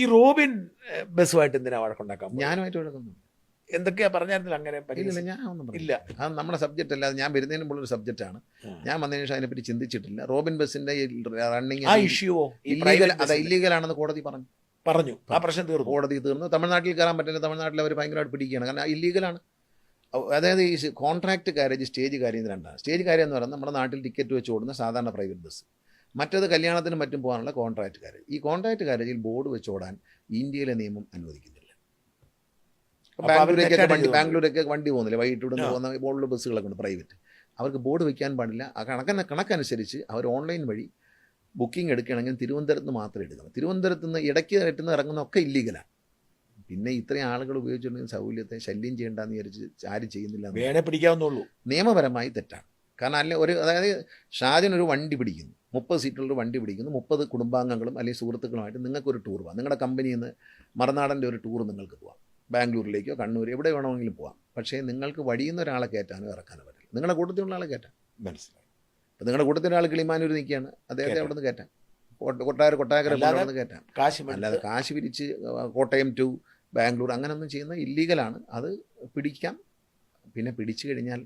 ഈ റോബിൻ ബസ്സുമായിട്ട് എന്തിനാ വഴക്കുണ്ടാക്കാൻ പോയത്? ഞാനുമായിട്ട് വഴക്കൊന്നും എന്തൊക്കെയാ പറഞ്ഞായിരുന്നില്ല അങ്ങനെ ഇല്ല, ഞാൻ ഒന്നും ഇല്ല. അത് നമ്മുടെ സബ്ജക്റ്റ് അല്ലാതെ ഞാൻ വരുന്നതിന് മുമ്പുള്ളൊരു സബ്ജക്റ്റാണ്. ഞാൻ വന്നതിന് ശേഷം അതിനെപ്പറ്റി ചിന്തിച്ചിട്ടില്ല. റോബിൻ ബസ്സിന്റെ റണ്ണിങ് ആ ഇഷ്യൂവോ ഇല്ലീഗലാണെന്ന് കോടതി പറഞ്ഞു. ആ പ്രശ്നം തീർന്നു. കോടതി തീർന്നു. തമിഴ്നാട്ടിൽ കയറാൻ പറ്റില്ല. തമിഴ്നാട്ടിൽ അവർ ഭയങ്കരമായിട്ട് പിടിക്കുകയാണ്. കാരണം ഇല്ലീഗലാണ്. അതായത് ഈ കോൺട്രാക്ട് കാരേജ്, സ്റ്റേജ് കാര്യം രണ്ടാണ്. സ്റ്റേജ് കാര്യം എന്ന് പറയുന്നത് നമ്മുടെ നാട്ടിൽ ടിക്കറ്റ് വെച്ച് ഓടുന്ന സാധാരണ പ്രൈവറ്റ് ബസ്. മറ്റേത് കല്യാണത്തിനും മറ്റും പോകാനുള്ള കോൺട്രാക്ട് കാരേജ്. ഈ കോൺട്രാക്ട് കാരേജിൽ ബോർഡ് വെച്ച് ഓടാൻ ഇന്ത്യയിലെ നിയമം അനുവദിക്കുന്നില്ല. ബാംഗ്ലൂരൊക്കെ വണ്ടി പോകുന്നില്ല, വൈകിട്ട് ഇവിടെ പോകുന്ന ബോർഡിലുള്ള ബസ്സുകളൊക്കെ ഉണ്ട് പ്രൈവറ്റ്. അവർക്ക് ബോർഡ് വെക്കാൻ പാടില്ല. ആ കണക്കനുസരിച്ച് അവർ ഓൺലൈൻ വഴി ബുക്കിംഗ് എടുക്കുകയാണെങ്കിൽ തിരുവനന്തപുരത്ത് നിന്ന് മാത്രമേ എടുക്കണം. തിരുവനന്തപുരത്ത് നിന്ന് ഇടയ്ക്ക് കയറ്റുന്ന ഇറങ്ങുന്നതൊക്കെ ഇല്ലീഗലാണ്. പിന്നെ ഇത്രയും ആളുകൾ ഉപയോഗിച്ചിട്ടുണ്ടെങ്കിൽ സൗകര്യത്തെ ശല്യം ചെയ്യേണ്ടെന്ന് വിചാരിച്ച് ആരും ചെയ്യുന്നില്ല. വേണേ പിടിക്കാവുന്നുള്ളൂ. നിയമപരമായി തെറ്റാണ്. കാരണം അതായത് ഷാജൻ ഒരു വണ്ടി പിടിക്കുന്നു, 30 സീറ്റുള്ളൊരു വണ്ടി പിടിക്കുന്നു, 30 കുടുംബാംഗങ്ങളും അല്ലെങ്കിൽ സുഹൃത്തുക്കളുമായിട്ട് നിങ്ങൾക്കൊരു ടൂർ പോകാം. നിങ്ങളുടെ കമ്പനിയിൽ നിന്ന് മറുനാടൻ്റെ ഒരു ടൂർ നിങ്ങൾക്ക് പോകാം. ബാംഗ്ലൂരിലേക്കോ കണ്ണൂർ എവിടെ വേണമെങ്കിലും പോകാം. പക്ഷേ നിങ്ങൾക്ക് വഴിയിൽ നിന്ന് ഒരാളെ കയറ്റാനോ ഇറക്കാനോ പറ്റില്ല. നിങ്ങളുടെ കൂട്ടത്തിലുള്ള ആളെ കയറ്റാം. മനസ്സിലായി. അപ്പം നിങ്ങളുടെ കൂട്ടത്തിലുള്ള ആൾ കിളിമാനൂർ നിൽക്കുകയാണ്, അദ്ദേഹത്തെ അവിടെ നിന്ന് കയറ്റാം. കൊട്ടാരക്കര അവിടെ നിന്ന് കയറ്റാം. അല്ലാതെ കാശ് പിരിച്ച് കോട്ടയം ടു ബാംഗ്ലൂർ അങ്ങനെയൊന്നും ചെയ്യുന്ന ഇല്ലീഗലാണ്. അത് പിടിക്കാം. പിന്നെ പിടിച്ചു കഴിഞ്ഞാൽ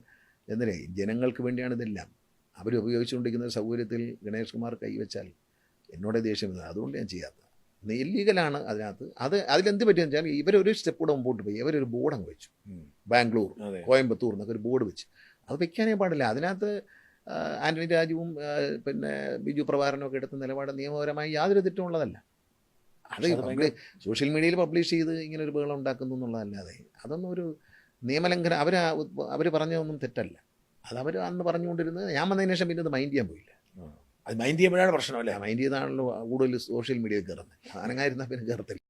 എന്നല്ലേ, ജനങ്ങൾക്ക് വേണ്ടിയാണ് ഇതെല്ലാം. അവർ ഉപയോഗിച്ചുകൊണ്ടിരിക്കുന്ന സൗകര്യത്തിൽ ഗണേഷ് കുമാർ കൈവച്ചാൽ എന്നോട് ദേഷ്യം വരുന്നത്. അതുകൊണ്ട് ഞാൻ ചെയ്യാത്തത്. ഇല്ലീഗലാണ് അതിനകത്ത്. അതിലെന്ത് പറ്റിയെന്ന് വെച്ചാൽ ഇവരൊരു സ്റ്റെപ്പ് കൂടെ മുമ്പോട്ട് പോയി. അവരൊരു ബോർഡ് അങ്ങ് വെച്ചു. ബാംഗ്ലൂർ, കോയമ്പത്തൂർ എന്നൊക്കെ ഒരു ബോർഡ് വെച്ച്. അത് വെക്കാനേ പാടില്ല. അതിനകത്ത് ആൻ്റണി രാജുവും പിന്നെ ബിജു പ്രഭാകരനും ഒക്കെ എടുത്ത നിലപാട് നിയമപരമായി യാതൊരു തെറ്റുമുള്ളതല്ല. അത് സോഷ്യൽ മീഡിയയിൽ പബ്ലിഷ് ചെയ്ത് ഇങ്ങനെ ഒരു ബഹളം ഉണ്ടാക്കുന്നു എന്നുള്ളതല്ലാതെ അതൊന്നും ഒരു നിയമലംഘനം. അവർ പറഞ്ഞതൊന്നും തെറ്റല്ല. അത് അവർ അന്ന് പറഞ്ഞുകൊണ്ടിരുന്നത്. ഞാൻ വന്നതിന് ശേഷം പിന്നെ അത് മൈൻഡ് ചെയ്യാൻ പോയില്ല. അത് മൈൻഡ് ചെയ്യുമ്പോഴാണ് പ്രശ്നമല്ലേ. മൈൻഡ് ചെയ്താണല്ലോ കൂടുതൽ സോഷ്യൽ മീഡിയയിൽ കയറുന്നത്. അനങ്ങായിരുന്നാൽ പിന്നെ കയറത്തില്ല.